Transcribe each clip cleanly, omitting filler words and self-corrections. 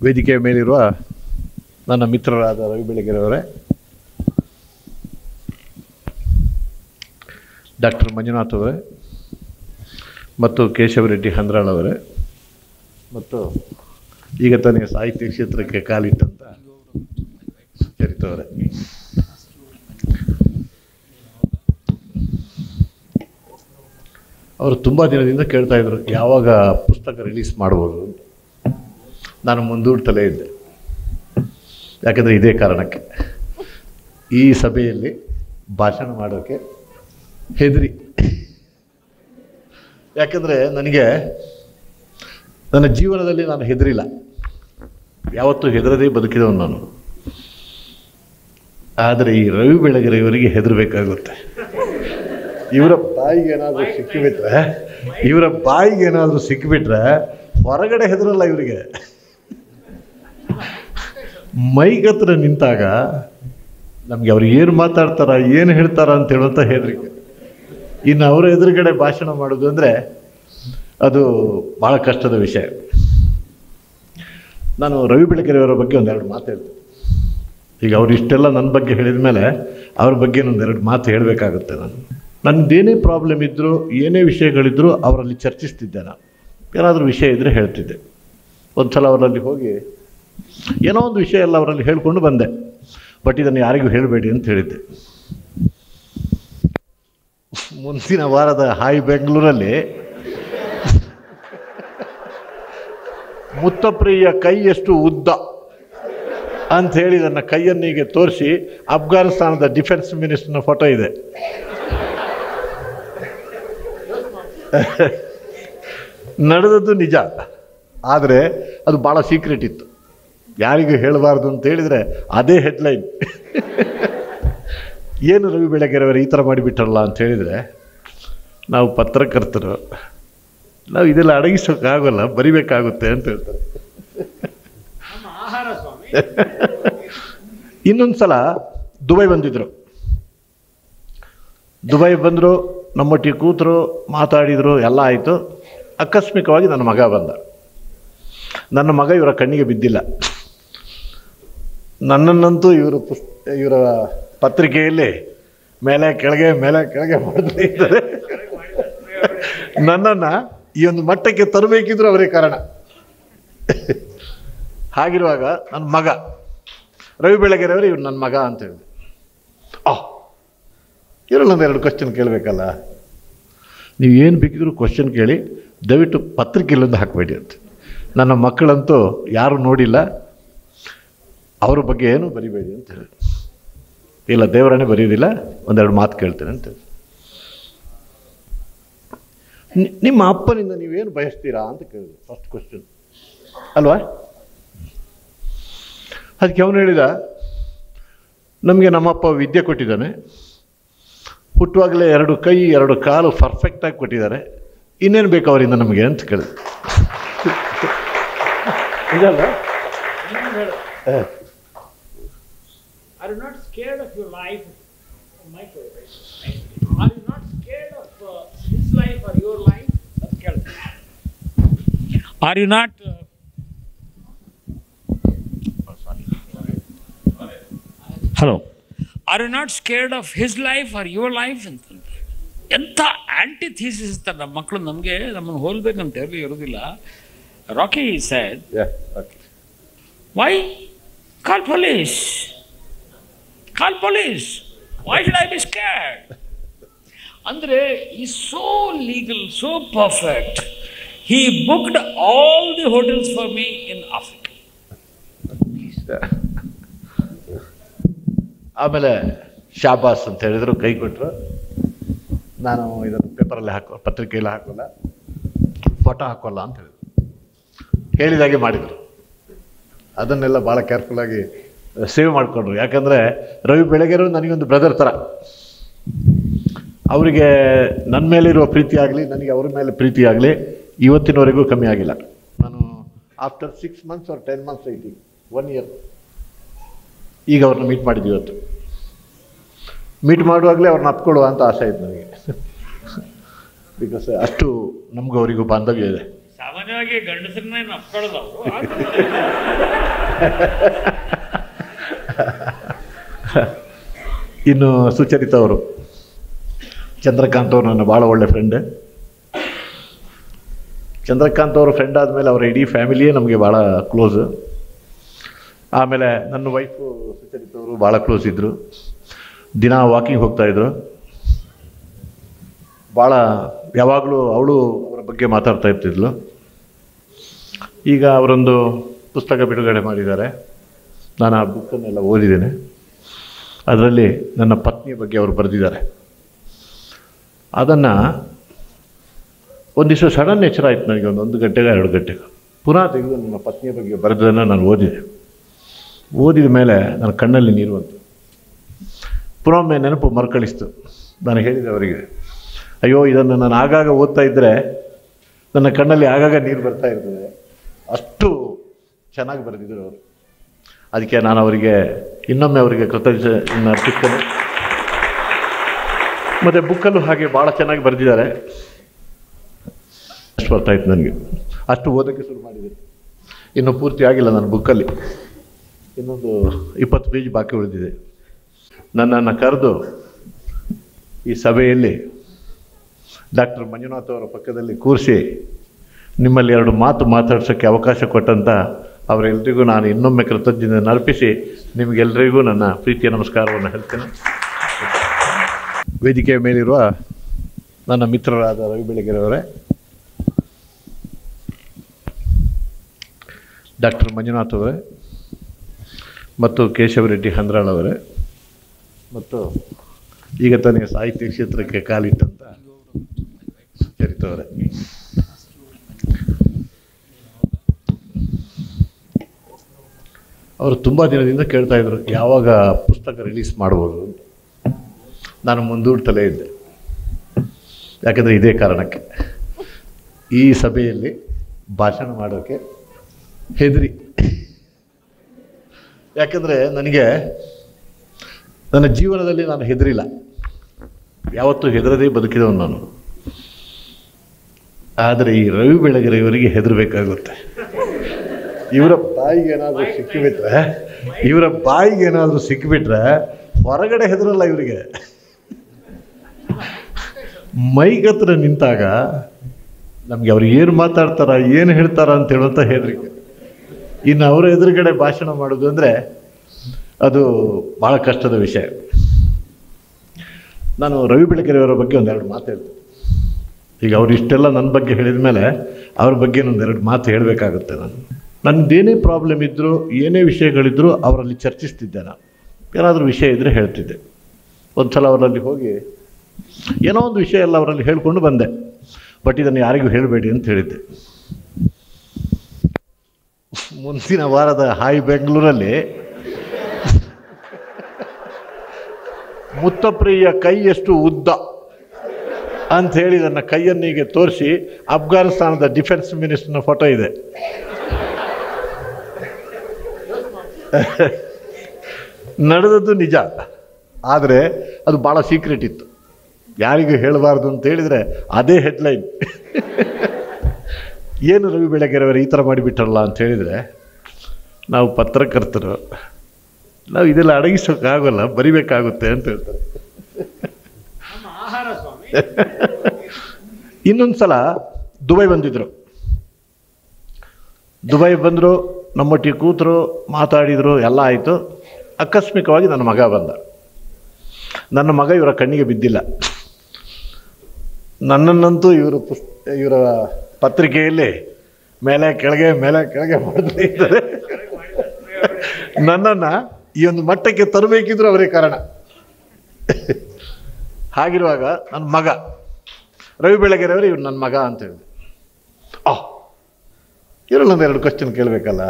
ವೇದಿಕೆಯ ಮೇಲಿರುವ ನನ್ನ ಮಿತ್ರರಾದ ರವಿ ಬೆಳಗೆರೆ ಅವರೇ, ಡಾಕ್ಟರ್ ಮಂಜುನಾಥ್ ಅವರೇ ಮತ್ತು ಕೇಶವರೆಡ್ಡಿ ಹಂದ್ರಾಳ್ ಅವರೇ ಮತ್ತು ಈಗ ತಾನೇ ಸಾಹಿತ್ಯ ಕ್ಷೇತ್ರಕ್ಕೆ ಕಾಲಿಟ್ಟಂಥ ಸುಚರಿತ ಅವರೇ, ಅವರು ತುಂಬ ದಿನದಿಂದ ಕೇಳ್ತಾಯಿದ್ರು ಯಾವಾಗ ಪುಸ್ತಕ ರಿಲೀಸ್ ಮಾಡ್ಬೋದು ಅಂತ. ನಾನು ಮುಂದೂಡ್ತಲೇ ಇದ್ದೆ. ಯಾಕೆಂದರೆ ಇದೇ ಕಾರಣಕ್ಕೆ ಈ ಸಭೆಯಲ್ಲಿ ಭಾಷಣ ಮಾಡೋಕ್ಕೆ ಹೆದರಿ. ಯಾಕೆಂದರೆ ನನಗೆ ನನ್ನ ಜೀವನದಲ್ಲಿ ನಾನು ಹೆದರಿಲ್ಲ, ಯಾವತ್ತೂ ಹೆದರದೇ ಬದುಕಿದವನು ನಾನು. ಆದರೆ ಈ ರವಿ ಬೆಳಗೆರೆ ಇವರಿಗೆ ಹೆದರಬೇಕಾಗುತ್ತೆ. ಇವರ ಬಾಯಿಗೆ ಏನಾದರೂ ಸಿಕ್ಕಿಬಿಟ್ರೆ ಹೊರಗಡೆ ಹೆದರಲ್ಲ ಇವರಿಗೆ. ಮೈಗತ್ರ ನಿಂತಾಗ ನಮಗೆ ಅವ್ರು ಏನು ಮಾತಾಡ್ತಾರ, ಏನು ಹೇಳ್ತಾರ ಅಂತ ಹೇಳುವಂಥ ಹೆದರಿಕೆ. ಇನ್ನು ಅವರ ಎದುರುಗಡೆ ಭಾಷಣ ಮಾಡೋದು ಅಂದರೆ ಅದು ಭಾಳ ಕಷ್ಟದ ವಿಷಯ. ನಾನು ರವಿ ಬೆಳಗೆರೆಯವರ ಬಗ್ಗೆ ಒಂದೆರಡು ಮಾತು ಹೇಳ್ತೀನಿ. ಈಗ ಅವ್ರು ಇಷ್ಟೆಲ್ಲ ನನ್ನ ಬಗ್ಗೆ ಹೇಳಿದ ಮೇಲೆ ಅವ್ರ ಬಗ್ಗೆ ಒಂದೆರಡು ಮಾತು ಹೇಳಬೇಕಾಗುತ್ತೆ. ನನ್ನದೇನೇ ಪ್ರಾಬ್ಲಮ್ ಇದ್ದರೂ, ಏನೇ ವಿಷಯಗಳಿದ್ದರೂ ಅವರಲ್ಲಿ ಚರ್ಚಿಸ್ತಿದ್ದೆ. ನಾನು ಏನಾದರೂ ವಿಷಯ ಇದ್ದರೆ ಹೇಳ್ತಿದ್ದೆ. ಒಂದು ಸಲ ಅವರಲ್ಲಿ ಹೋಗಿ ಏನೋ ಒಂದು ವಿಷಯ ಎಲ್ಲ ಅವರಲ್ಲಿ ಹೇಳ್ಕೊಂಡು ಬಂದೆ. ಬಟ್ ಇದನ್ನು ಯಾರಿಗೂ ಹೇಳಬೇಡಿ ಅಂತ ಹೇಳಿದ್ದೆ. ಮುಂದಿನ ವಾರದ ಹಾಯ್ ಬೆಂಗಳೂರಲ್ಲಿ ಮುತ್ತಪ್ರಿಯ ಕೈ ಎಷ್ಟು ಉದ್ದ ಅಂಥೇಳಿ ನನ್ನ ಕೈಯನ್ನೀಗೆ ತೋರಿಸಿ ಅಫ್ಘಾನಿಸ್ತಾನದ ಡಿಫೆನ್ಸ್ ಮಿನಿಸ್ಟರ್ನ ಫೋಟೋ ಇದೆ. ನಡೆದದ್ದು ನಿಜ, ಆದರೆ ಅದು ಭಾಳ ಸೀಕ್ರೆಟ್ ಇತ್ತು, ಯಾರಿಗೂ ಹೇಳಬಾರ್ದು ಅಂತ ಹೇಳಿದರೆ ಅದೇ ಹೆಡ್ಲೈನ್. ಏನು ರವಿ ಬೆಳಗೆರೆಯವರು ಈ ಥರ ಮಾಡಿಬಿಟ್ರಲ್ಲ ಅಂತ ಹೇಳಿದರೆ, ನಾವು ಪತ್ರಕರ್ತರು, ನಾವು ಇದೆಲ್ಲ ಅಡಗಿಸೋಕ್ಕಾಗಲ್ಲ, ಬರಿಬೇಕಾಗುತ್ತೆ ಅಂತ ಹೇಳ್ತಾರೆ. ಇನ್ನೊಂದು ಸಲ ದುಬೈ ಬಂದಿದ್ದರು. ದುಬೈ ಬಂದರು, ನಮ್ಮೊಟ್ಟಿಗೆ ಕೂತರು, ಮಾತಾಡಿದರು, ಎಲ್ಲ ಆಯಿತು. ಆಕಸ್ಮಿಕವಾಗಿ ನನ್ನ ಮಗ ಬಂದ. ನನ್ನ ಮಗ ಇವರ ಕಣ್ಣಿಗೆ ಬಿದ್ದಿಲ್ಲ. ನನ್ನನ್ನಂತೂ ಇವರ ಪತ್ರಿಕೆಯಲ್ಲಿ ಮೇಲೆ ಕೆಳಗೆ ಮಾಡ್ತಾ ಇದ್ದಾರೆ. ನನ್ನನ್ನು ಈ ಒಂದು ಮಟ್ಟಕ್ಕೆ ತರಬೇಕಿದ್ರು ಅವರೇ ಕಾರಣ. ಹಾಗಿರುವಾಗ ನನ್ನ ಮಗ ರವಿ ಬೆಳಗೆರೆಯವರು ಇವ್ರು ನನ್ನ ಮಗ ಅಂತ ಹೇಳಿದೆ. ಇವರಲ್ಲೊಂದೆರಡು ಕ್ವಶನ್ ಕೇಳಬೇಕಲ್ಲ, ನೀವು ಏನು ಬೇಕಿದ್ರು ಕ್ವಶನ್ ಕೇಳಿ, ದಯವಿಟ್ಟು ಪತ್ರಿಕೆಯಲ್ಲೊಂದು ಹಾಕಬೇಡಿ ಅಂತ. ನನ್ನ ಮಕ್ಕಳಂತೂ ಯಾರು ನೋಡಿಲ್ಲ, ಅವ್ರ ಬಗ್ಗೆ ಏನು ಬರಿಬೇಡಿ ಅಂತ ಹೇಳಿ. ಇಲ್ಲ, ದೇವರನ್ನೇ ಬರೆಯೋದಿಲ್ಲ, ಒಂದೆರಡು ಮಾತು ಕೇಳ್ತೇನೆ ಅಂತ. ನಿಮ್ಮ ಅಪ್ಪನಿಂದ ನೀವೇನು ಬಯಸ್ತೀರಾ ಅಂತ ಕೇಳಿದ್ರು, ಫಸ್ಟ್ ಕ್ವಶನ್ ಅಲ್ವಾ. ಅದಕ್ಕೆ ಅವನು ಹೇಳಿದ, ನಮಗೆ ನಮ್ಮಪ್ಪ ವಿದ್ಯೆ ಕೊಟ್ಟಿದ್ದಾನೆ, ಹುಟ್ಟುವಾಗಲೇ 2 ಕೈ 2 ಕಾಲು ಪರ್ಫೆಕ್ಟಾಗಿ ಕೊಟ್ಟಿದ್ದಾರೆ, ಇನ್ನೇನು ಬೇಕು ಅವರಿಂದ ನಮಗೆ ಅಂತ ಕೇಳಿದೆ. ಇದಲ್ಲ, Are you not scared of your life? Are you not scared of his life or your life? Are you not? Hello. Are you not scared of his life or your life? ಎಂಥ ಆಂಟಿಥೀಸಿಸ್ ಇರ್ತಾರೆ ನಮ್ಮ ಮಕ್ಕಳು. ನಮ್ಮನ್ನು ಹೋಲ್ಬೇಕಂತ ಹೇಳಿ ಇರೋದಿಲ್ಲ. Rakhi said, why call police? Call police. Why should I be scared? Andre, he's so legal, so perfect. He booked all the hotels for me in Africa. ಆಮೇಲೆ ಶಾಬಾಸ್ ಅಂತ ಹೇಳಿದ್ರು, ಕೈ ಕೊಟ್ಟರು. ನಾನು ಇದನ್ನು ಪೇಪರಲ್ಲಿ ಪತ್ರಿಕೆಯಲ್ಲಿ ಹಾಕೋಲ್ಲ, ಫೋಟೋ ಹಾಕೋಲ್ಲ ಅಂತ ಹೇಳಿದ್ರು. ಹೇಳಿದಾಗೆ ಮಾಡಿದರು. ಅದನ್ನೆಲ್ಲ ಭಾಳ ಕೇರ್ಫುಲ್ಲಾಗಿ ಸೇವ್ ಮಾಡಿಕೊಂಡ್ರು. ಯಾಕಂದರೆ ರವಿ ಬೆಳಗೆರೆ ನನಗೊಂದು ಬ್ರದರ್ ಥರ. ಅವರಿಗೆ ನನ್ನ ಮೇಲಿರುವ ಪ್ರೀತಿ ಆಗಲಿ, ನನಗೆ ಅವ್ರ ಮೇಲೆ ಪ್ರೀತಿ ಆಗಲಿ ಇವತ್ತಿನವರೆಗೂ ಕಮ್ಮಿ ಆಗಿಲ್ಲ. ನಾನು ಆಫ್ಟರ್ 6 months or 10 months ಐತಿ, 1 year ಈಗ ಅವ್ರನ್ನ ಮೀಟ್ ಮಾಡಿದ್ವಿ. ಇವತ್ತು ಮೀಟ್ ಮಾಡುವಾಗಲೇ ಅವ್ರನ್ನ ಅಪ್ಕೊಳ್ಳುವ ಅಂತ ಆಸೆ ಇತ್ತು ನನಗೆ. ಬಿಕಾಸ್ ಅಷ್ಟು ನಮಗೂ ಅವರಿಗೂ ಬಾಂಧವ್ಯ ಇದೆ. ಸಾಮಾನ್ಯವಾಗಿ ಗಂಡಸರನ್ನ ಅಪ್ಕೊಳ್ಳೋದು ಇನ್ನು ಸುಚರಿತ ಅವರು, ಚಂದ್ರಕಾಂತ್ ಅವರು ನನ್ನ ಭಾಳ ಒಳ್ಳೆ ಫ್ರೆಂಡ್. ಚಂದ್ರಕಾಂತ್ ಅವರು ಫ್ರೆಂಡ್ ಆದಮೇಲೆ ಅವರ ಇಡೀ ಫ್ಯಾಮಿಲಿಯೇ ನಮಗೆ ಭಾಳ ಕ್ಲೋಸು. ಆಮೇಲೆ ನನ್ನ ವೈಫು ಸುಚರಿತ ಅವರು ಭಾಳ ಕ್ಲೋಸ್ ಇದ್ದರು. ದಿನ ವಾಕಿಂಗ್ ಹೋಗ್ತಾಯಿದ್ರು. ಭಾಳ ಯಾವಾಗಲೂ ಅವಳು ಅವರ ಬಗ್ಗೆ ಮಾತಾಡ್ತಾ ಇರ್ತಿದ್ಲು. ಈಗ ಅವರೊಂದು ಪುಸ್ತಕ ಬಿಡುಗಡೆ ಮಾಡಿದ್ದಾರೆ. ನಾನು ಆ ಬುಕ್ಕನ್ನೆಲ್ಲ ಓದಿದ್ದೇನೆ. ಅದರಲ್ಲಿ ನನ್ನ ಪತ್ನಿಯ ಬಗ್ಗೆ ಅವರು ಬರೆದಿದ್ದಾರೆ. ಅದನ್ನು ಒಂದು ದಿವಸ ಸಡನ್ ಎಚ್ಚರ ಆಯಿತು ನನಗೆ, ಒಂದು ಗಂಟೆಗೆ 2 ಗಂಟೆಗೆ ಪುನಃ ತೆಗೆದು ನನ್ನ ಪತ್ನಿಯ ಬಗ್ಗೆ ಬರೆದನ್ನು ನಾನು ಓದಿದೆ. ಓದಿದ ಮೇಲೆ ನನ್ನ ಕಣ್ಣಲ್ಲಿ ನೀರು ಬಂತು. ಪುನೊಮ್ಮೆ ನೆನಪು ಮರುಕಳಿಸ್ತು. ನಾನು ಹೇಳಿದೆ ಅವರಿಗೆ, ಅಯ್ಯೋ ಇದನ್ನು ನಾನು ಆಗಾಗ ಓದ್ತಾ ಇದ್ದರೆ ನನ್ನ ಕಣ್ಣಲ್ಲಿ ಆಗಾಗ ನೀರು ಬರ್ತಾ ಇರ್ತದೆ. ಅಷ್ಟು ಚೆನ್ನಾಗಿ ಬರೆದಿದ್ದರು ಅವರು. ಅದಕ್ಕೆ ನಾನು ಅವರಿಗೆ ಇನ್ನೊಮ್ಮೆ ಅವರಿಗೆ ಕೃತಜ್ಞತೆಯನ್ನು ಅರ್ಪಿಸ್ತೇನೆ. ಮತ್ತು ಬುಕ್ಕಲ್ಲೂ ಹಾಗೆ ಭಾಳ ಚೆನ್ನಾಗಿ ಬರೆದಿದ್ದಾರೆ. ಅಷ್ಟು ಬರ್ತಾಯಿತ್ತು ನನಗೆ. ಅಷ್ಟು ಓದೋಕ್ಕೆ ಶುರು ಮಾಡಿದೆ. ಇನ್ನೂ ಪೂರ್ತಿ ಆಗಿಲ್ಲ ನನ್ನ ಬುಕ್ಕಲ್ಲಿ, ಇನ್ನೊಂದು 20 ಪೇಜ್ ಬಾಕಿ ಉಳಿದಿದೆ. ನನ್ನನ್ನು ಕರೆದು ಈ ಸಭೆಯಲ್ಲಿ ಡಾಕ್ಟರ್ ಮಂಜುನಾಥ್ ಅವರ ಪಕ್ಕದಲ್ಲಿ ಕೂರಿಸಿ ನಿಮ್ಮಲ್ಲಿ 2 ಮಾತು ಮಾತಾಡ್ಸೋಕ್ಕೆ ಅವಕಾಶ ಕೊಟ್ಟಂಥ ಅವರೆಲ್ಲರಿಗೂ ನಾನು ಇನ್ನೊಮ್ಮೆ ಕೃತಜ್ಞತೆಯನ್ನು ಅರ್ಪಿಸಿ ನಿಮಗೆಲ್ಲರಿಗೂ ನನ್ನ ಪ್ರೀತಿಯ ನಮಸ್ಕಾರವನ್ನು ಹೇಳ್ತೇನೆ. ವೇದಿಕೆಯ ಮೇಲಿರುವ ನನ್ನ ಮಿತ್ರರಾದ ರವಿ ಬೆಳಗೆರೆಯವರೇ, ಡಾಕ್ಟರ್ ಮಂಜುನಾಥ್ ಅವರೇ ಮತ್ತು ಕೇಶವರೆಡ್ಡಿ ಹಂದ್ರಾಳ್ ಅವರೇ ಮತ್ತು ಈಗ ತಾನೇ ಸಾಹಿತ್ಯ ಕ್ಷೇತ್ರಕ್ಕೆ ಕಾಲಿಟ್ಟಂಥ ಸುಚರಿತ ಅವರೇ, ಅವರು ತುಂಬ ದಿನದಿಂದ ಕೇಳ್ತಾಯಿದ್ರು ಯಾವಾಗ ಪುಸ್ತಕ ರಿಲೀಸ್ ಮಾಡ್ಬೋದು ಅಂತ. ನಾನು ಮುಂದೂಡ್ತಲೇ ಇದ್ದೆ. ಯಾಕೆಂದರೆ ಇದೇ ಕಾರಣಕ್ಕೆ ಈ ಸಭೆಯಲ್ಲಿ ಭಾಷಣ ಮಾಡೋಕ್ಕೆ ಹೆದರಿ. ಯಾಕೆಂದರೆ ನನಗೆ ನನ್ನ ಜೀವನದಲ್ಲಿ ನಾನು ಹೆದರಿಲ್ಲ, ಯಾವತ್ತೂ ಹೆದರದೇ ಬದುಕಿದವನು ನಾನು. ಆದರೆ ಈ ರವಿ ಬೆಳಗೆರೆಯವರಿಗೆ ಹೆದರಬೇಕಾಗುತ್ತೆ. ಇವರ ಬಾಯಿಗೆ ಏನಾದರೂ ಸಿಕ್ಕಿಬಿಟ್ರೆ ಹೊರಗಡೆ ಹೆದರಲ್ಲ ಇವರಿಗೆ. ಮೈಗತ್ರ ನಿಂತಾಗ ನಮಗೆ ಅವ್ರು ಏನು ಮಾತಾಡ್ತಾರ, ಏನು ಹೇಳ್ತಾರ ಅಂತ ಹೇಳುವಂಥ ಹೆದರಿಕೆ. ಇನ್ನು ಅವರ ಎದುರುಗಡೆ ಭಾಷಣ ಮಾಡೋದು ಅಂದರೆ ಅದು ಭಾಳ ಕಷ್ಟದ ವಿಷಯ. ನಾನು ರವಿ ಬೆಳಗೆರೆಯವರ ಬಗ್ಗೆ 2 ಮಾತು ಹೇಳ್ತೀನಿ. ಈಗ ಅವ್ರು ಇಷ್ಟೆಲ್ಲ ನನ್ನ ಬಗ್ಗೆ ಹೇಳಿದ ಮೇಲೆ ಅವ್ರ ಬಗ್ಗೆ 2 ಮಾತು ಹೇಳಬೇಕಾಗುತ್ತೆ. ನನ್ನದೇನೇ ಪ್ರಾಬ್ಲಮ್ ಇದ್ದರೂ, ಏನೇ ವಿಷಯಗಳಿದ್ದರೂ ಅವರಲ್ಲಿ ಚರ್ಚಿಸ್ತಿದ್ದೆ. ನಾನು ಏನಾದರೂ ವಿಷಯ ಇದ್ದರೆ ಹೇಳ್ತಿದ್ದೆ. ಒಂದು ಸಲ ಅವರಲ್ಲಿ ಹೋಗಿ ಏನೋ ಒಂದು ವಿಷಯ ಎಲ್ಲ ಅವರಲ್ಲಿ ಹೇಳ್ಕೊಂಡು ಬಂದೆ. ಬಟ್ ಇದನ್ನು ಯಾರಿಗೂ ಹೇಳಬೇಡಿ ಅಂತ ಹೇಳಿದ್ದೆ. ಮುಂದಿನ ವಾರದ ಹಾಯ್ ಬೆಂಗಳೂರಲ್ಲಿ ಮುತ್ತಪ್ರಿಯ ಕೈ ಎಷ್ಟು ಉದ್ದ ಅಂಥೇಳಿ ನನ್ನ ಕೈಯನ್ನೀಗೆ ತೋರಿಸಿ ಅಫ್ಘಾನಿಸ್ತಾನದ ಡಿಫೆನ್ಸ್ ಮಿನಿಸ್ಟರ್ನ ಫೋಟೋ ಇದೆ. ನಡೆದದ್ದು ನಿಜ, ಆದರೆ ಅದು ಭಾಳ ಸೀಕ್ರೆಟ್ ಇತ್ತು, ಯಾರಿಗೂ ಹೇಳಬಾರ್ದು ಅಂತ ಹೇಳಿದರೆ ಅದೇ ಹೆಡ್ಲೈನ್. ಏನು ರವಿ ಬೆಳಗೆರೆಯವರು ಈ ಥರ ಮಾಡಿಬಿಟ್ರಲ್ಲ ಅಂತ ಹೇಳಿದರೆ, ನಾವು ಪತ್ರಕರ್ತರು, ನಾವು ಇದೆಲ್ಲ ಅಡಗಿಸೋಕ್ಕಾಗಲ್ಲ, ಬರಿಬೇಕಾಗುತ್ತೆ ಅಂತ ಹೇಳ್ತಾರೆ. ಇನ್ನೊಂದು ಸಲ ದುಬೈ ಬಂದಿದ್ದರು. ದುಬೈ ಬಂದರು, ನಮ್ಮೊಟ್ಟಿಗೆ ಕೂತರು, ಮಾತಾಡಿದರು, ಎಲ್ಲ ಆಯಿತು. ಆಕಸ್ಮಿಕವಾಗಿ ನನ್ನ ಮಗ ಬಂದ. ನನ್ನ ಮಗ ಇವರ ಕಣ್ಣಿಗೆ ಬಿದ್ದಿಲ್ಲ. ನನ್ನನ್ನಂತೂ ಇವರ ಪತ್ರಿಕೆಯಲ್ಲಿ ಮೇಲೆ ಕೆಳಗೆ ಮಾಡ್ತಾ ಇದ್ದಾರೆ. ನನ್ನನ್ನು ಈ ಒಂದು ಮಟ್ಟಕ್ಕೆ ತರಬೇಕಿದ್ರು ಅವರೇ ಕಾರಣ. ಹಾಗಿರುವಾಗ ನನ್ನ ಮಗ ರವಿ ಬೆಳಗೆರೆಯವರು ಇವ್ರು ನನ್ನ ಮಗ ಅಂತ ಹೇಳಿದೆ. ಇವರಲ್ಲೊಂದು 2 ಕ್ವಶನ್ ಕೇಳಬೇಕಲ್ಲ,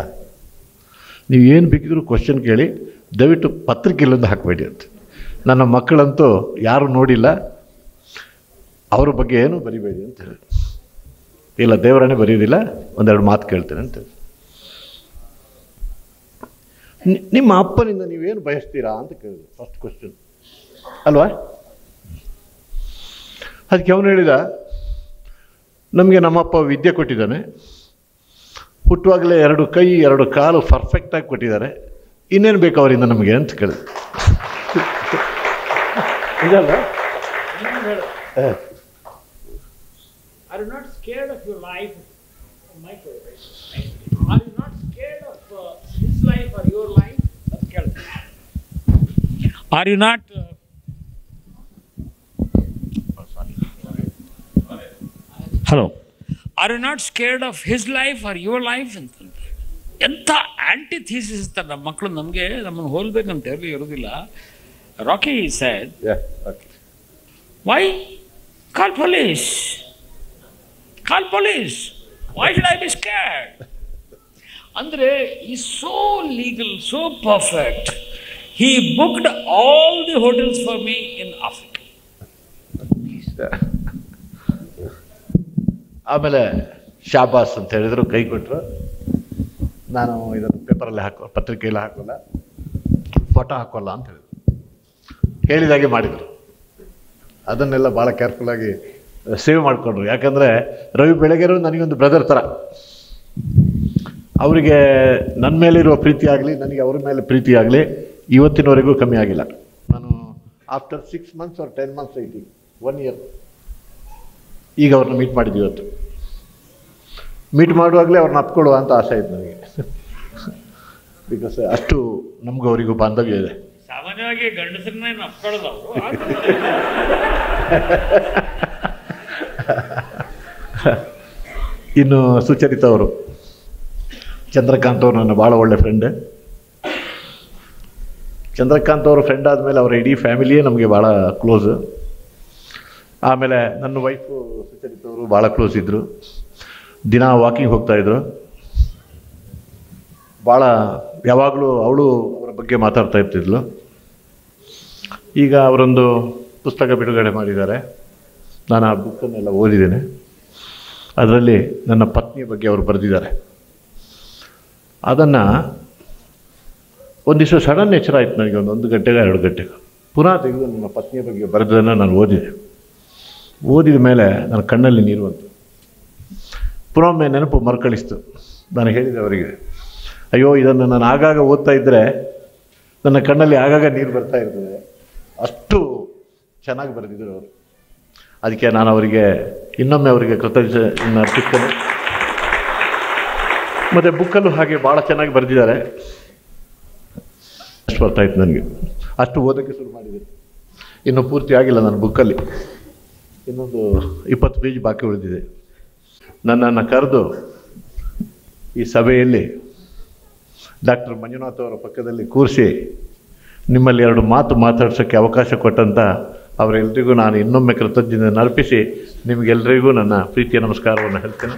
ನೀವು ಏನು ಬೇಕಿದ್ರು ಕ್ವಶನ್ ಕೇಳಿ, ದಯವಿಟ್ಟು ಪತ್ರಿಕೆಯಲ್ಲೊಂದು ಹಾಕಬೇಡಿ ಅಂತ. ನನ್ನ ಮಕ್ಕಳಂತೂ ಯಾರು ನೋಡಿಲ್ಲ, ಅವ್ರ ಬಗ್ಗೆ ಏನು ಬರಿಬೇಡಿ ಅಂತ ಹೇಳಿ. ಇಲ್ಲ, ದೇವರನ್ನೇ ಬರೆಯೋದಿಲ್ಲ, 1-2 ಮಾತು ಕೇಳ್ತೇನೆ ಅಂತ. ನಿಮ್ಮ ಅಪ್ಪನಿಂದ ನೀವೇನು ಬಯಸ್ತೀರಾ ಅಂತ ಕೇಳಿದ್ರು, ಫಸ್ಟ್ ಕ್ವಶನ್ ಅಲ್ವಾ. ಅದಕ್ಕೆ ಅವನು ಹೇಳಿದ, ನಮಗೆ ನಮ್ಮಪ್ಪ ವಿದ್ಯೆ ಕೊಟ್ಟಿದ್ದಾನೆ, ಹುಟ್ಟುವಾಗಲೇ 2 ಕೈ 2 ಕಾಲು ಪರ್ಫೆಕ್ಟಾಗಿ ಕೊಟ್ಟಿದ್ದಾರೆ. ಇನ್ನೇನು ಬೇಕು ಅವರಿಂದ ನಮಗೆ ಅಂತ ಕೇಳಿದೆ. ಇದಲ್ಲ Are you not scared of your life? Michael, are you not scared of his life or your life? Are you not? Hello. Are you not scared of his life or your life? ಎಂಥ ಆಂಟಿಥೀಸಿಸ್ ಇರ್ತಾರೆ ನಮ್ಮ ಮಕ್ಕಳು ನಮಗೆ ನಮ್ಮನ್ನು ಹೋಲ್ಬೇಕಂತ ಹೇಳಿ ಇರೋದಿಲ್ಲ. Rakhi said, why call police? Call police. Why should I be scared? Andre, he's so legal, so perfect. He booked all the hotels for me in Africa. ಆಮೇಲೆ ಶಾಬಾಸ್ ಅಂತ ಹೇಳಿದ್ರು, ಕೈ ಕೊಟ್ಟರು. ನಾನು ಇದನ್ನು ಪೇಪರಲ್ಲಿ ಪತ್ರಿಕೆಯಲ್ಲಿ ಹಾಕೋಲ್ಲ, ಫೋಟೋ ಹಾಕೋಲ್ಲ ಅಂತ ಹೇಳಿದ್ರು. ಹೇಳಿದಾಗೆ ಮಾಡಿದರು. ಅದನ್ನೆಲ್ಲ ಭಾಳ ಕೇರ್ಫುಲ್ಲಾಗಿ ಸೇವ್ ಮಾಡಿಕೊಂಡ್ರು. ಯಾಕಂದರೆ ರವಿ ಬೆಳಗೆರು ನನಗೊಂದು ಬ್ರದರ್ ಥರ. ಅವರಿಗೆ ನನ್ನ ಮೇಲಿರುವ ಪ್ರೀತಿ ಆಗಲಿ, ನನಗೆ ಅವ್ರ ಮೇಲೆ ಪ್ರೀತಿ ಆಗಲಿ ಇವತ್ತಿನವರೆಗೂ ಕಮ್ಮಿ ಆಗಿಲ್ಲ. ನಾನು ಆಫ್ಟರ್ 6 months or 10 months ಐತಿ, 1 year ಈಗ ಅವ್ರನ್ನ ಮೀಟ್ ಮಾಡಿದ್ವಿ. ಇವತ್ತು ಮೀಟ್ ಮಾಡುವಾಗಲೇ ಅವ್ರನ್ನ ಅಪ್ಕೊಳ್ಳುವ ಅಂತ ಆಸೆ ಆಯ್ತು ನನಗೆ. ಬಿಕಾಸ್ ಅಷ್ಟು ನಮಗೂ ಅವರಿಗೂ ಬಾಂಧವ್ಯ ಇದೆ. ಸಾಮಾನ್ಯವಾಗಿ ಗಂಡಸರನ್ನ ಅಪ್ಕೊಳ್ಳೋದು ಅವರು. ಇನ್ನು ಸುಚರಿತ ಅವರು, ಚಂದ್ರಕಾಂತ್ ಅವರು ನನ್ನ ಭಾಳ ಒಳ್ಳೆ ಫ್ರೆಂಡ್. ಚಂದ್ರಕಾಂತ್ ಅವರು ಫ್ರೆಂಡ್ ಆದಮೇಲೆ ಅವರ ಇಡೀ ಫ್ಯಾಮಿಲಿಯೇ ನಮಗೆ ಭಾಳ ಕ್ಲೋಸು. ಆಮೇಲೆ ನನ್ನ ವೈಫು ಸುಚರಿತ ಅವರು ಭಾಳ ಕ್ಲೋಸ್ ಇದ್ದರು. ದಿನ ವಾಕಿಂಗ್ ಹೋಗ್ತಾಯಿದ್ರು. ಭಾಳ ಯಾವಾಗಲೂ ಅವಳು ಅವರ ಬಗ್ಗೆ ಮಾತಾಡ್ತಾ ಇರ್ತಿದ್ಲು. ಈಗ ಅವರೊಂದು ಪುಸ್ತಕ ಬಿಡುಗಡೆ ಮಾಡಿದ್ದಾರೆ. ನಾನು ಆ ಬುಕ್ಕನ್ನೆಲ್ಲ ಓದಿದ್ದೇನೆ. ಅದರಲ್ಲಿ ನನ್ನ ಪತ್ನಿಯ ಬಗ್ಗೆ ಅವರು ಬರೆದಿದ್ದಾರೆ. ಅದನ್ನು ಒಂದು ದಿವಸ ಸಡನ್ ಎಚ್ಚರ ಆಯಿತು ನನಗೆ, 1 ಗಂಟೆಗೆ 2 ಗಂಟೆಗೆ ಪುನಃ ತೆಗೆದು ನನ್ನ ಪತ್ನಿಯ ಬಗ್ಗೆ ಬರೆದನ್ನು ನಾನು ಓದಿದೆ. ಓದಿದ ಮೇಲೆ ನನ್ನ ಕಣ್ಣಲ್ಲಿ ನೀರು ಬಂತು. ಪುನೊಮ್ಮೆ ನೆನಪು ಮರುಕಳಿಸ್ತು. ನಾನು ಹೇಳಿದೆ ಅವರಿಗೆ, ಅಯ್ಯೋ ಇದನ್ನು ನಾನು ಆಗಾಗ ಓದ್ತಾ ಇದ್ದರೆ ನನ್ನ ಕಣ್ಣಲ್ಲಿ ಆಗಾಗ ನೀರು ಬರ್ತಾ ಇರ್ತದೆ. ಅಷ್ಟು ಚೆನ್ನಾಗಿ ಬರೆದಿದ್ದರು ಅವರು. ಅದಕ್ಕೆ ನಾನು ಅವರಿಗೆ ಇನ್ನೊಮ್ಮೆ ಅವರಿಗೆ ಕೃತಜ್ಞತೆಯನ್ನು ಅರ್ಪಿಸ್ತೇನೆ. ಮತ್ತು ಬುಕ್ಕಲ್ಲೂ ಹಾಗೆ ಭಾಳ ಚೆನ್ನಾಗಿ ಬರೆದಿದ್ದಾರೆ. ಅಷ್ಟು ಬರ್ತಾಯಿತ್ತು ನನಗೆ. ಅಷ್ಟು ಓದೋಕ್ಕೆ ಶುರು ಮಾಡಿದೆ. ಇನ್ನೂ ಪೂರ್ತಿ ಆಗಿಲ್ಲ ನನ್ನ ಬುಕ್ಕಲ್ಲಿ, ಇನ್ನೊಂದು 20 ಪೇಜ್ ಬಾಕಿ ಉಳಿದಿದೆ. ನನ್ನನ್ನು ಕರೆದು ಈ ಸಭೆಯಲ್ಲಿ ಡಾಕ್ಟರ್ ಮಂಜುನಾಥ್ ಅವರ ಪಕ್ಕದಲ್ಲಿ ಕೂರಿಸಿ ನಿಮ್ಮಲ್ಲಿ 2 ಮಾತು ಮಾತಾಡ್ಸೋಕ್ಕೆ ಅವಕಾಶ ಕೊಟ್ಟಂಥ ಅವರೆಲ್ಲರಿಗೂ ನಾನು ಇನ್ನೊಮ್ಮೆ ಕೃತಜ್ಞತೆಯನ್ನು ಅರ್ಪಿಸಿ ನಿಮಗೆಲ್ಲರಿಗೂ ನನ್ನ ಪ್ರೀತಿಯ ನಮಸ್ಕಾರವನ್ನು ಹೇಳ್ತೇನೆ.